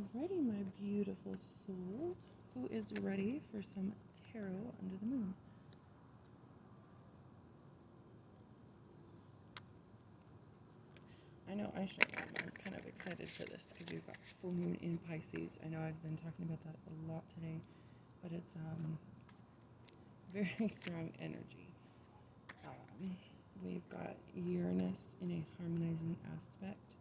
Alrighty, my beautiful souls. Who is ready for some tarot under the moon? I know I sure am. I'm kind of excited for this because we've got full moon in Pisces. I know I've been talking about that a lot today, but it's very strong energy. We've got Uranus in a harmonizing aspect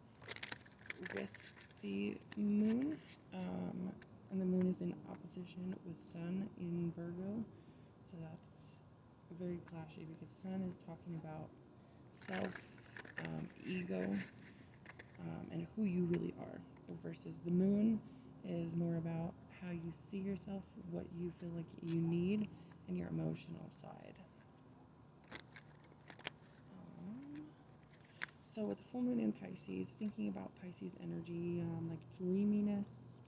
with the moon, and the moon is in opposition with Sun in Virgo, so that's very clashy because Sun is talking about self, ego, and who you really are, versus the moon is more about how you see yourself, what you feel like you need, and your emotional side. So with the full moon in Pisces, thinking about Pisces energy, like dreaminess,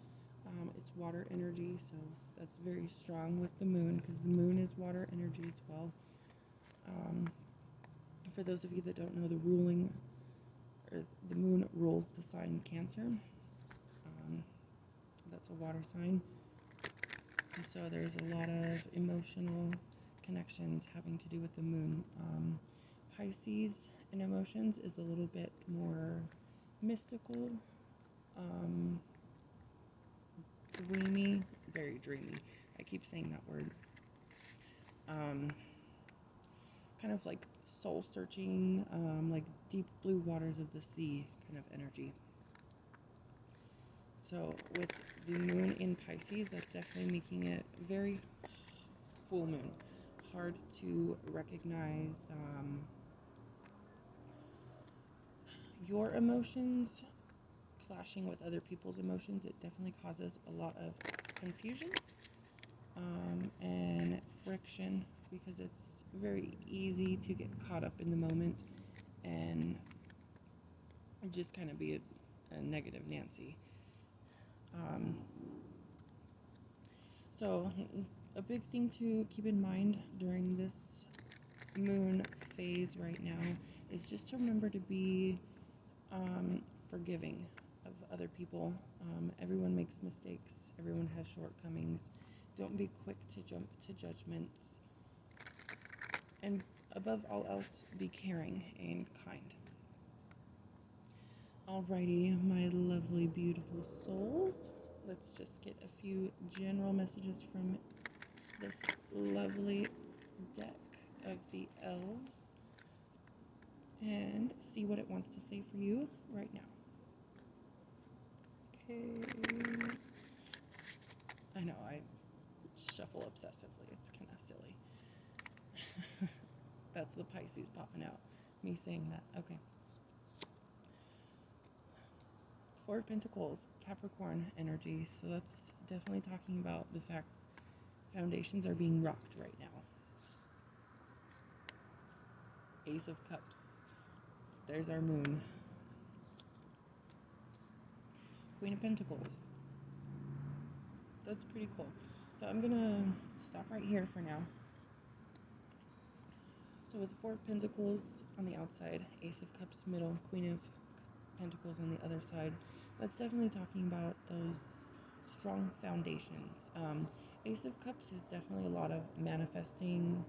it's water energy, so that's very strong with the moon because the moon is water energy as well. For those of you that don't know, the moon rules the sign Cancer. That's a water sign. So there's a lot of emotional connections having to do with the moon. Pisces and emotions is a little bit more mystical, dreamy, very dreamy. I keep saying that word. Kind of like soul searching, like deep blue waters of the sea kind of energy. So with the moon in Pisces, that's definitely making it very full moon. Hard to recognize your emotions clashing with other people's emotions. It definitely causes a lot of confusion and friction because it's very easy to get caught up in the moment and just kind of be a negative Nancy. So a big thing to keep in mind during this moon phase right now is just to remember to be forgiving of other people. Everyone makes mistakes. Everyone has shortcomings. Don't be quick to jump to judgments. And above all else, be caring and kind. Alrighty, my lovely, beautiful souls. Let's just get a few general messages from this lovely deck of the elves and see what it wants to say for you right now. Okay. I know, I shuffle obsessively. It's kind of silly. That's the Pisces popping out. Me saying that. Okay. Four of Pentacles, Capricorn energy. So that's definitely talking about the fact foundations are being rocked right now. Ace of Cups. There's our moon. Queen of Pentacles. That's pretty cool. So I'm gonna stop right here for now. So with the Four of Pentacles on the outside, Ace of Cups middle, Queen of Pentacles on the other side, that's definitely talking about those strong foundations. Ace of Cups is definitely a lot of manifesting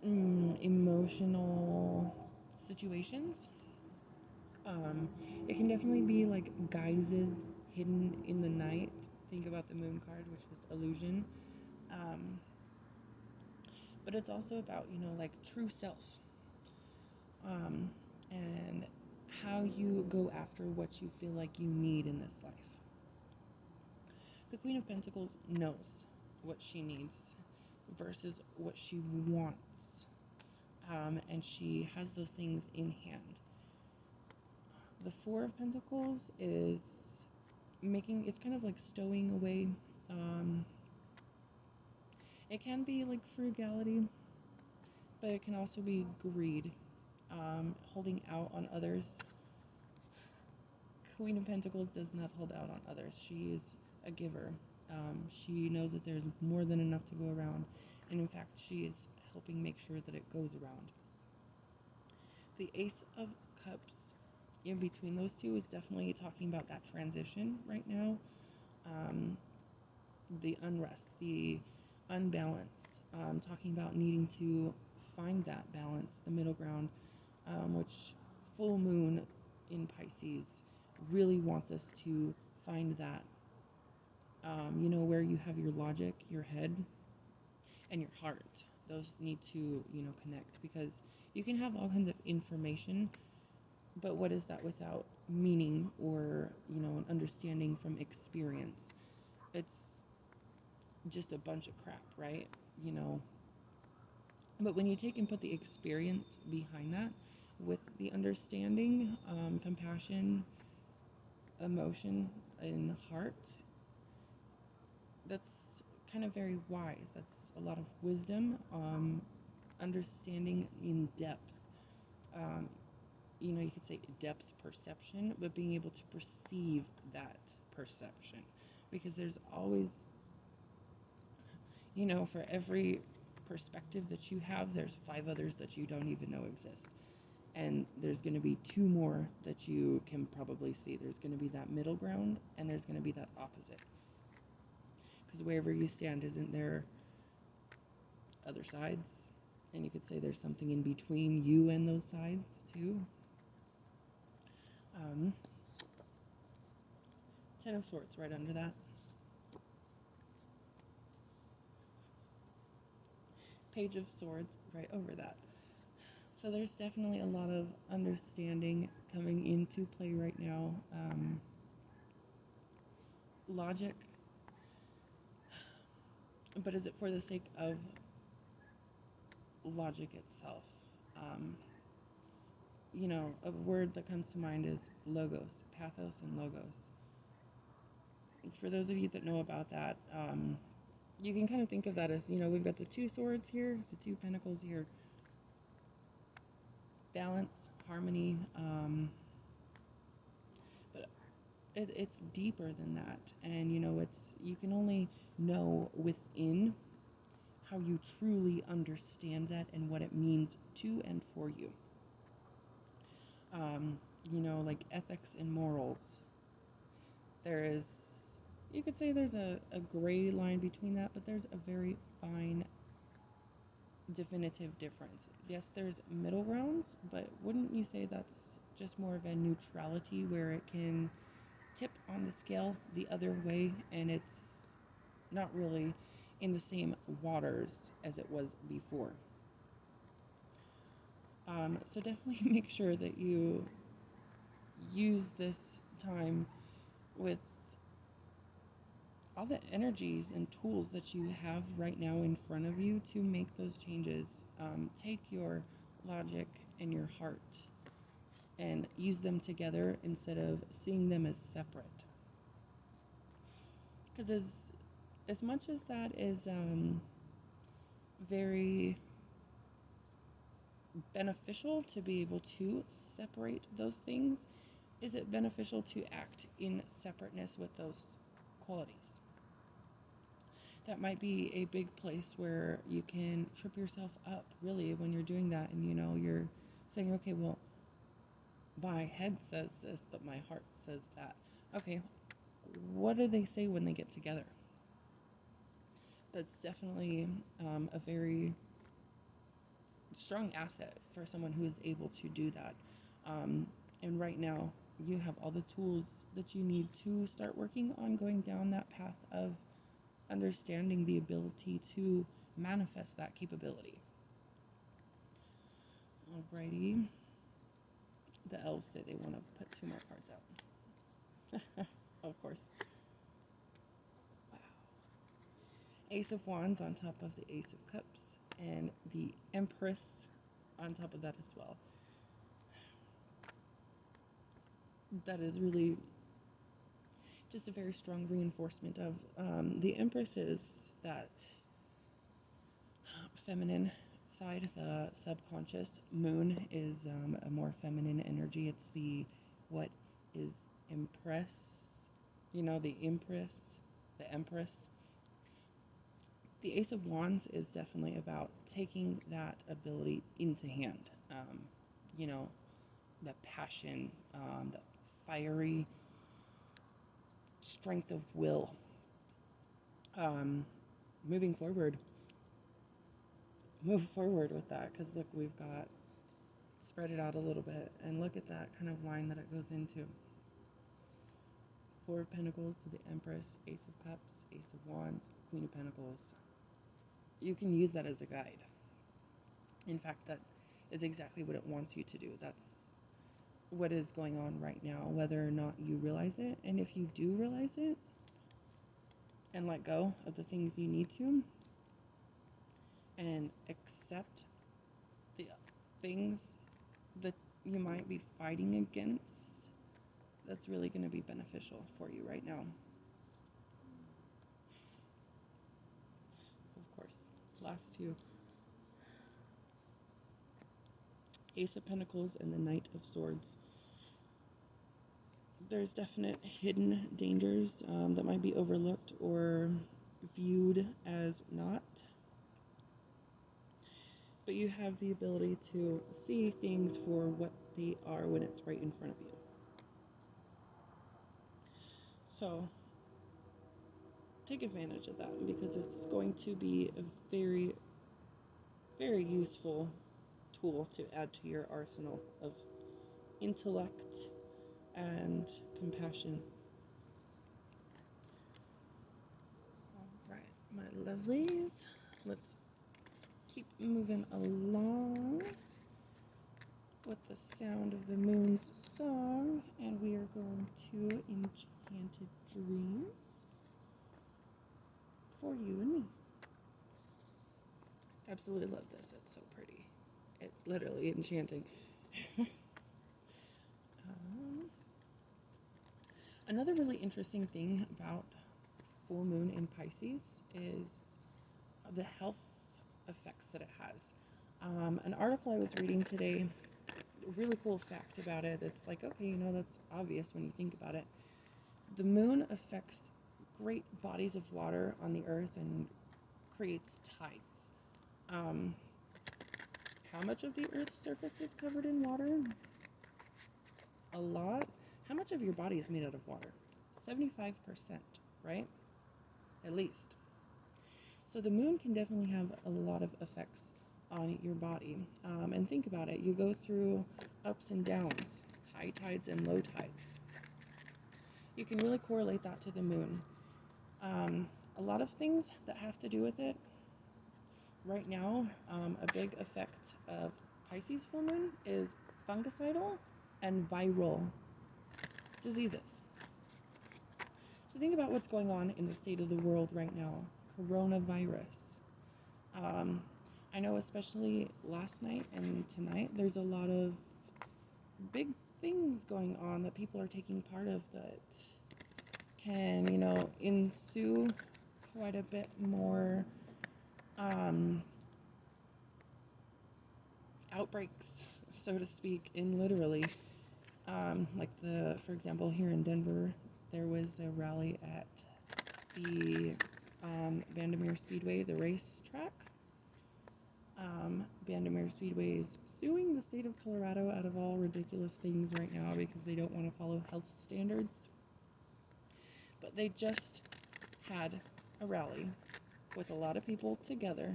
emotional situations. It can definitely be like guises hidden in the night. Think about the moon card, which is illusion. But it's also about, like true self. And how you go after what you feel like you need in this life. The Queen of Pentacles knows what she needs versus what she wants. And she has those things in hand. The Four of Pentacles is it's kind of like stowing away. It can be like frugality, but it can also be greed, holding out on others. Queen of Pentacles does not hold out on others. She is a giver. She knows that there's more than enough to go around, and in fact, she is helping make sure that it goes around. The Ace of Cups in between those two is definitely talking about that transition right now. Um, the unrest, the unbalance, talking about needing to find that balance, the middle ground, which full moon in Pisces really wants us to find that, where you have your logic, your head, and your heart. Those need to, connect, because you can have all kinds of information, but what is that without meaning or, an understanding from experience? It's just a bunch of crap, right? You know, but when you take and put the experience behind that with the understanding, compassion, emotion, and heart, that's kind of very wise. That's a lot of wisdom, understanding in depth. Um, you could say depth perception, but being able to perceive that perception. Because there's always, for every perspective that you have, there's 5 others that you don't even know exist. And there's going to be 2 more that you can probably see. There's going to be that middle ground, and there's going to be that opposite. Because wherever you stand, isn't there other sides? And you could say there's something in between you and those sides too. 10 of Swords right under that. Page of Swords right over that. So there's definitely a lot of understanding coming into play right now. Logic, but is it for the sake of logic itself? A word that comes to mind is logos, pathos and logos. For those of you that know about that, you can kind of think of that as, we've got the 2 swords here, the 2 pentacles here, balance, harmony, but it's deeper than that. And, you can only know within how you truly understand that and what it means to and for you. Like ethics and morals. You could say there's a gray line between that, but there's a very fine, definitive difference. Yes, there's middle grounds, but wouldn't you say that's just more of a neutrality where it can tip on the scale the other way, and it's not really in the same waters as it was before? So definitely make sure that you use this time with all the energies and tools that you have right now in front of you to make those changes. Take your logic and your heart and use them together instead of seeing them as separate. Because as much as that is very beneficial to be able to separate those things, is it beneficial to act in separateness with those qualities? That might be a big place where you can trip yourself up, really, when you're doing that, and you're saying, okay, well, my head says this, but my heart says that. Okay, what do they say when they get together? That's definitely a very strong asset for someone who is able to do that. And right now, you have all the tools that you need to start working on going down that path of understanding the ability to manifest that capability. Alrighty. The elves say they want to put 2 more cards out. Of course. Wow. Ace of Wands on top of the Ace of Cups, and the Empress on top of that as well. That is really just a very strong reinforcement of the Empress is that feminine side, the subconscious. Moon is a more feminine energy. It's what is impressed, the Empress, the Empress. The Ace of Wands is definitely about taking that ability into hand. the passion, the fiery strength of will. Um, moving forward, move forward with that, because look, we've got spread it out a little bit, and look at that kind of line that it goes into. Four of Pentacles to the Empress, Ace of Cups, Ace of Wands, Queen of Pentacles. You can use that as a guide. In fact, that is exactly what it wants you to do. That's what is going on right now, whether or not you realize it. And if you do realize it and let go of the things you need to and accept the things that you might be fighting against, that's really going to be beneficial for you right now. Of course, last two. Ace of Pentacles and the Knight of Swords. There's definite hidden dangers that might be overlooked or viewed as not. But you have the ability to see things for what they are when it's right in front of you. So take advantage of that, because it's going to be a very, very useful tool to add to your arsenal of intellect and compassion. All right, my lovelies, let's keep moving along with the sound of the moon's song, and we are going to Enchanted Dreams for you and me. Absolutely love this. It's so pretty. It's literally enchanting. Another really interesting thing about full moon in Pisces is the health effects that it has. An article I was reading today, a really cool fact about it. It's like, okay, that's obvious when you think about it. The moon affects great bodies of water on the earth and creates tides. How much of the earth's surface is covered in water? A lot. How much of your body is made out of water? 75%, right? At least. So the moon can definitely have a lot of effects on your body. And think about it. You go through ups and downs, high tides and low tides. You can really correlate that to the moon. A lot of things that have to do with it. Right now, a big effect of Pisces full moon is fungicidal and viral diseases. So think about what's going on in the state of the world right now. Coronavirus. I know especially last night and tonight, there's a lot of big things going on that people are taking part of that can, ensue quite a bit more outbreaks, so to speak, in literally. For example, here in Denver, there was a rally at the Vandermeer Speedway, the racetrack. Vandermeer Speedway is suing the state of Colorado out of all ridiculous things right now because they don't want to follow health standards. But they just had a rally with a lot of people together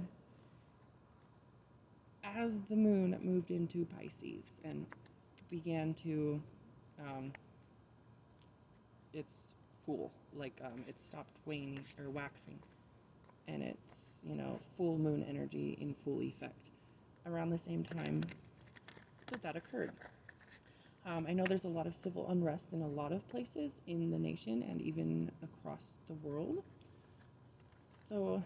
as the moon moved into Pisces and began to it's full, it stopped waning or waxing, and it's full moon energy in full effect around the same time that occurred. I know there's a lot of civil unrest in a lot of places in the nation and even across the world. So,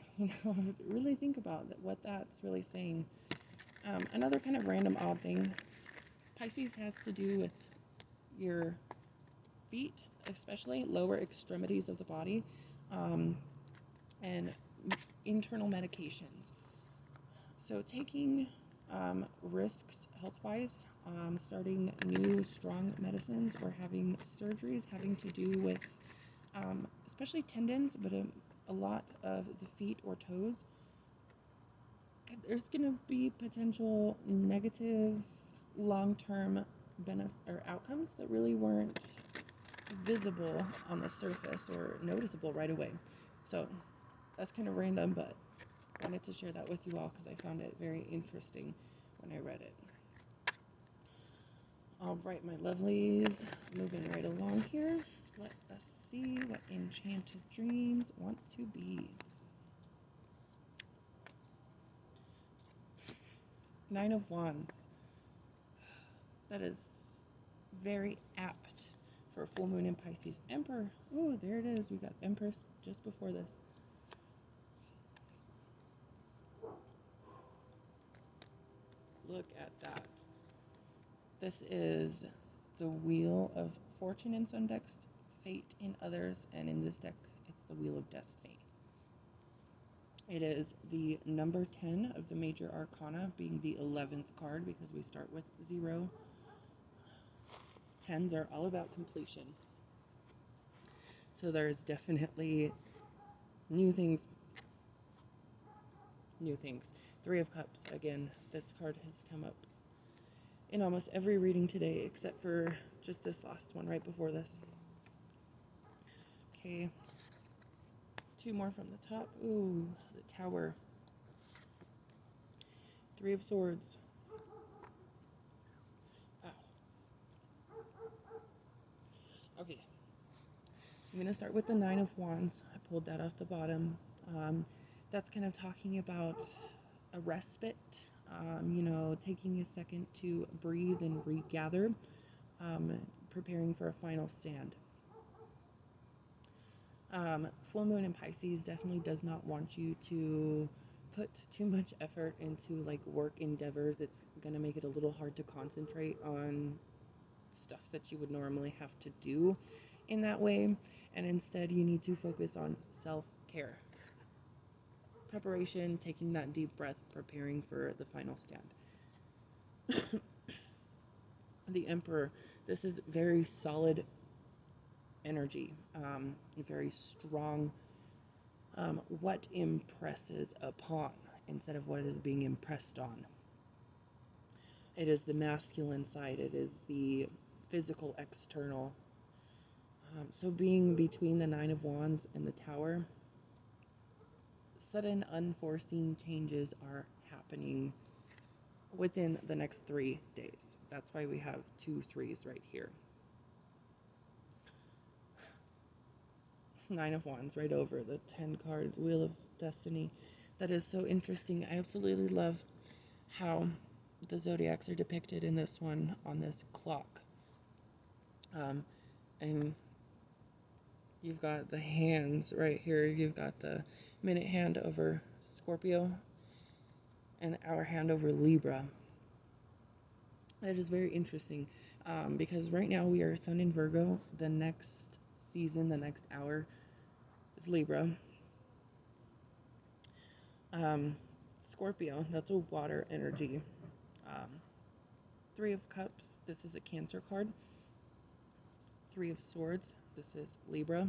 really think about what that's really saying. Another kind of random odd thing, Pisces has to do with your feet, especially lower extremities of the body, and internal medications. So taking risks health-wise, starting new strong medicines or having surgeries having to do with especially tendons, but a lot of the feet or toes, there's going to be potential negative long-term or outcomes that really weren't visible on the surface or noticeable right away. So that's kind of random, but I wanted to share that with you all because I found it very interesting when I read it. All right, my lovelies, moving right along here. Let us see what enchanted dreams want to be. Nine of Wands. That is very apt for full moon in Pisces. Emperor. Oh, there it is. We got Empress just before this. Look at that. This is the Wheel of Fortune in some decks, Fate in others, and in this deck, it's the Wheel of Destiny. It is the number 10 of the major arcana, being the 11th card because we start with 0. 10s are all about completion. So there's definitely new things. Three of Cups. Again, this card has come up in almost every reading today except for just this last one right before this. Okay. 2 more from the top. Ooh, the Tower. 3 of Swords. Wow. Okay. So I'm going to start with the 9 of Wands. I pulled that off the bottom. That's kind of talking about a respite, taking a second to breathe and regather, preparing for a final stand. Full moon in Pisces definitely does not want you to put too much effort into like work endeavors. It's going to make it a little hard to concentrate on stuff that you would normally have to do in that way, and instead you need to focus on self-care. Preparation, taking that deep breath, preparing for the final stand. The Emperor, this is very solid energy, very strong. What impresses upon instead of what is being impressed on. It is the masculine side, it is the physical external. So being between the 9 of Wands and the Tower, sudden unforeseen changes are happening within the next 3 days. That's why we have 2 3s right here. 9 of Wands right over the 10 card Wheel of Destiny. That is so interesting. I absolutely love how the zodiacs are depicted in this one on this clock. And you've got the hands right here. You've got the minute hand over Scorpio and the hour hand over Libra. That is very interesting because right now we are Sun in Virgo. The next season, the next hour is Libra. Scorpio, that's a water energy. 3 of Cups, this is a Cancer card. 3 of Swords, this is Libra.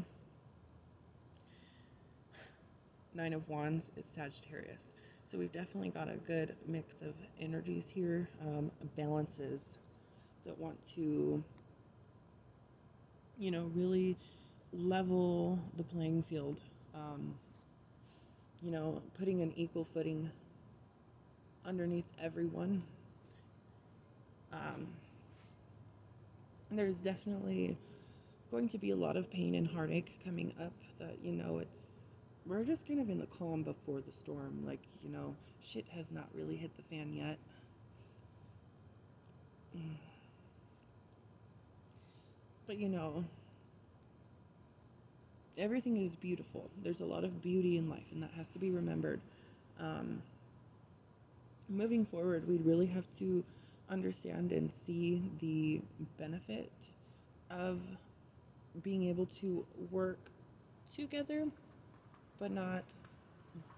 9 of Wands is Sagittarius. So we've definitely got a good mix of energies here, balances that want to, really level the playing field. Putting an equal footing underneath everyone. There's definitely going to be a lot of pain and heartache coming up that, we're just kind of in the calm before the storm. Like, shit has not really hit the fan yet. But, everything is beautiful. There's a lot of beauty in life, and that has to be remembered. Moving forward, we really have to understand and see the benefit of being able to work together, but not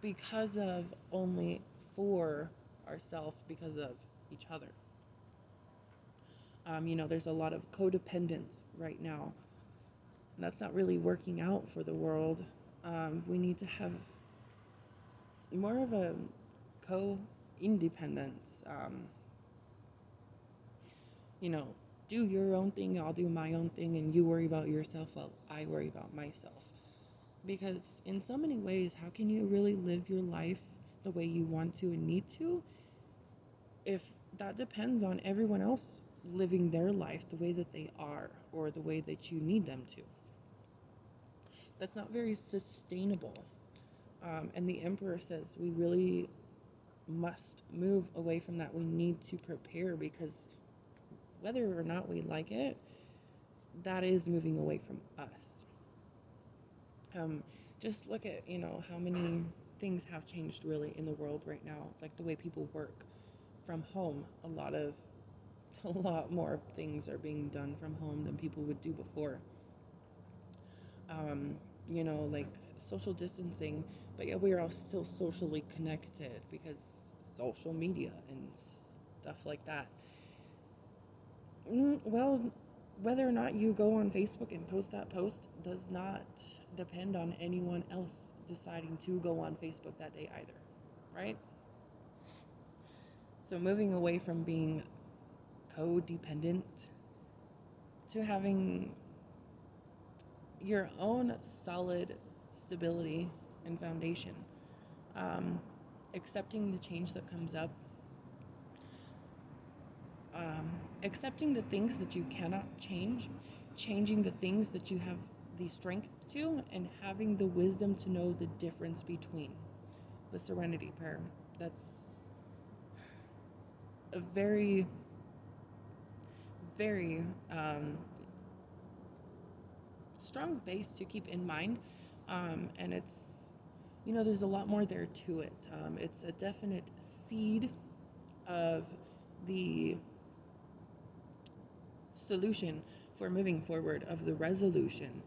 because of only for ourselves, because of each other. There's a lot of codependence right now. And that's not really working out for the world. We need to have more of a co-independence. do your own thing, I'll do my own thing, and you worry about yourself while I worry about myself. Because in so many ways, how can you really live your life the way you want to and need to if that depends on everyone else living their life the way that they are or the way that you need them to? That's not very sustainable. And the emperor says we really must move away from that. We need to prepare because whether or not we like it, that is moving away from us. Just look at, how many things have changed really in the world right now, like the way people work from home. A lot more things are being done from home than people would do before. Like social distancing, but yet we are all still socially connected because social media and stuff like that. Well, whether or not you go on Facebook and post that post does not depend on anyone else deciding to go on Facebook that day either, right? So moving away from being codependent to having your own solid stability and foundation, accepting the change that comes up, accepting the things that you cannot change, changing the things that you have the strength to, and having the wisdom to know the difference between. The serenity prayer. That's a very, very strong base to keep in mind. And it's, there's a lot more there to it. It's a definite seed of the solution for moving forward, of the resolution.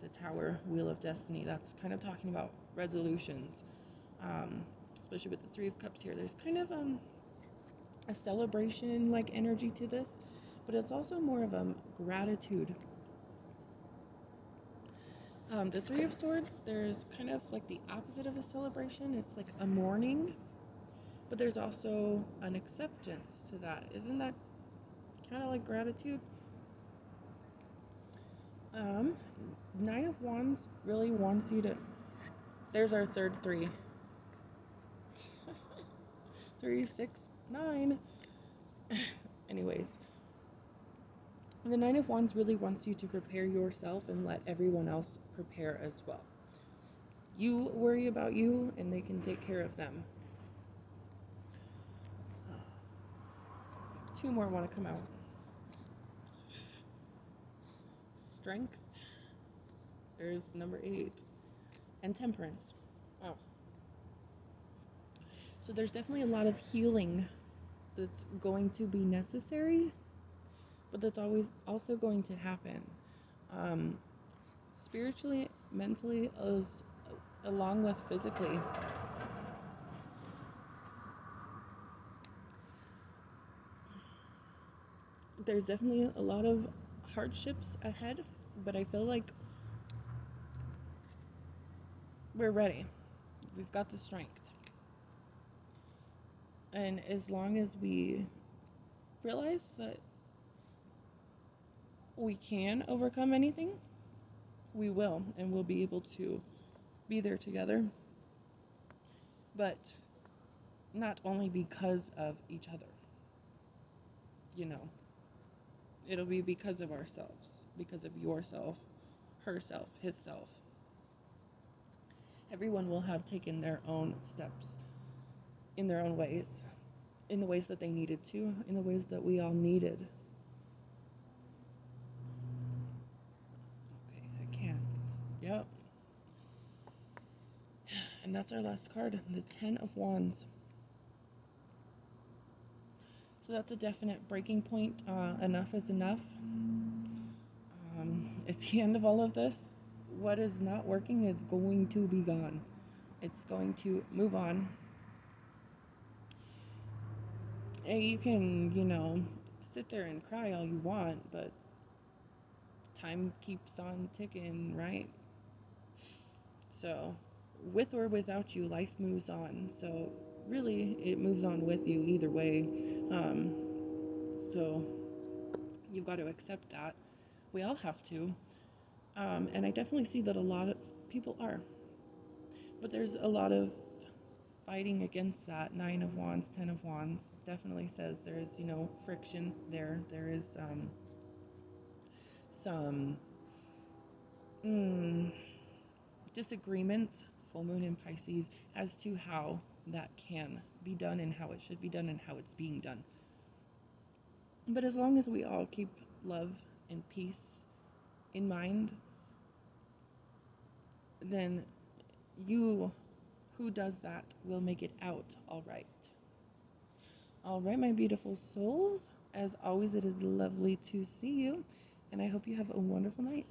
The Tower, Wheel of Destiny, that's kind of talking about resolutions, especially with the Three of Cups here. There's kind of a celebration like energy to this, but it's also more of a gratitude. The Three of Swords, there's kind of like the opposite of a celebration. It's like a mourning, but there's also an acceptance to that. Isn't that kind of like gratitude? Nine of Wands really wants you to... There's our third three. 3, 6, 9. Anyways, the Nine of Wands really wants you to prepare yourself and let everyone else prepare as well. You worry about you and they can take care of them. 2 more want to come out. Strength. There's number 8. And Temperance. Oh. So there's definitely a lot of healing that's going to be necessary, but that's always also going to happen. Spiritually, mentally, along with physically. There's definitely a lot of hardships ahead, but I feel like we're ready. We've got the strength. And as long as we realize that we can overcome anything, we will, and we'll be able to be there together. But not only because of each other. It'll be because of ourselves, because of yourself, herself, his self. Everyone will have taken their own steps in their own ways, in the ways that they needed to, in the ways that we all needed. Okay, I can't. Yep. And that's our last card, the 10 of Wands. So that's a definite breaking point. Enough is enough. At the end of all of this, what is not working is going to be gone. It's going to move on. And you can, sit there and cry all you want, but time keeps on ticking, right? So, with or without you, life moves on. So, really, it moves on with you either way. So you've got to accept that. We all have to. And I definitely see that a lot of people are. But there's a lot of fighting against that. 9 of Wands, 10 of Wands definitely says there's, friction there. There is some disagreements, full moon in Pisces, as to how that can be done and how it should be done and how it's being done. But as long as we all keep love and peace in mind, then you who does that will make it out all right. All right, my beautiful souls. As always, it is lovely to see you, and I hope you have a wonderful night.